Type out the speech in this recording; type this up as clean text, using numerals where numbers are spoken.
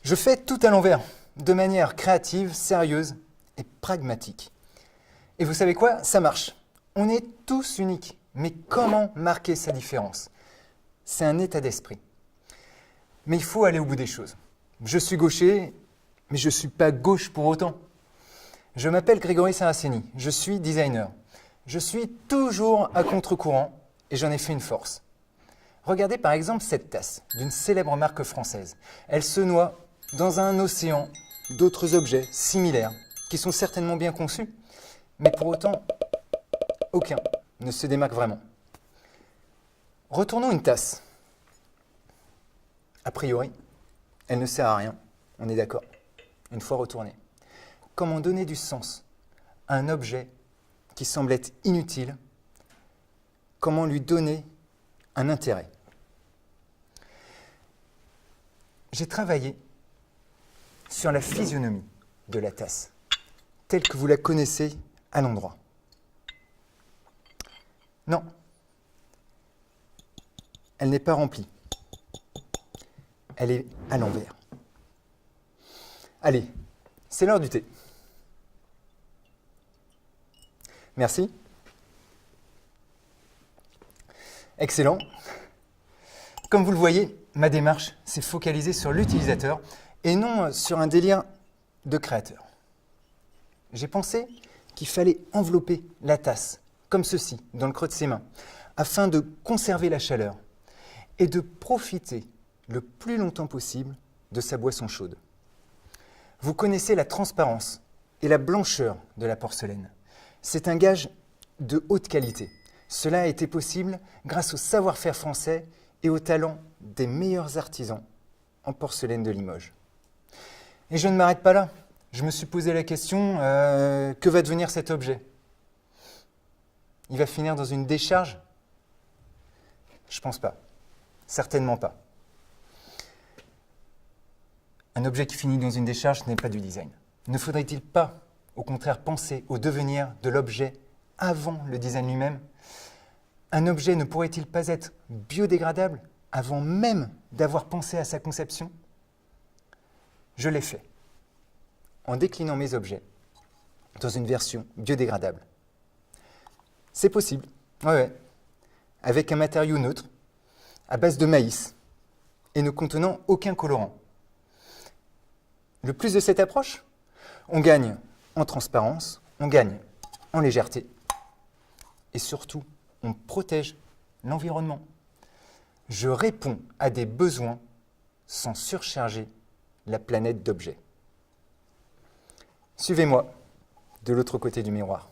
Je fais tout à l'envers, de manière créative, sérieuse et pragmatique. Et vous savez quoi? Ça marche. On est tous uniques. Mais comment marquer sa différence? C'est un état d'esprit. Mais il faut aller au bout des choses. Je suis gaucher, mais je ne suis pas gauche pour autant. Je m'appelle Grégory Saraceni, je suis designer. Je suis toujours à contre-courant et j'en ai fait une force. Regardez par exemple cette tasse d'une célèbre marque française. Elle se noie dans un océan d'autres objets similaires qui sont certainement bien conçus, mais pour autant, aucun ne se démarque vraiment. Retournons une tasse. A priori, elle ne sert à rien, on est d'accord, une fois retournée. Comment donner du sens à un objet qui semble être inutile? Comment lui donner un intérêt? J'ai travaillé sur la physionomie de la tasse, telle que vous la connaissez à l'endroit. Non, elle n'est pas remplie. Elle est à l'envers. Allez, c'est l'heure du thé. Merci. Excellent. Comme vous le voyez, ma démarche s'est focalisée sur l'utilisateur et non sur un délire de créateur. J'ai pensé qu'il fallait envelopper la tasse, comme ceci, dans le creux de ses mains, afin de conserver la chaleur et de profiter le plus longtemps possible de sa boisson chaude. Vous connaissez la transparence et la blancheur de la porcelaine. C'est un gage de haute qualité. Cela a été possible grâce au savoir-faire français et au talent des meilleurs artisans en porcelaine de Limoges. Et je ne m'arrête pas là. Je me suis posé la question, que va devenir cet objet? Il va finir dans une décharge? Je pense pas. Certainement pas. Un objet qui finit dans une décharge, ce n'est pas du design. Ne faudrait-il pas, au contraire, penser au devenir de l'objet avant le design lui-même? Un objet ne pourrait-il pas être biodégradable avant même d'avoir pensé à sa conception? Je l'ai fait, en déclinant mes objets dans une version biodégradable. C'est possible, ouais, avec un matériau neutre, à base de maïs, et ne contenant aucun colorant. Le plus de cette approche, on gagne en transparence, on gagne en légèreté, et surtout, on protège l'environnement. Je réponds à des besoins sans surcharger la planète d'objets. Suivez-moi de l'autre côté du miroir.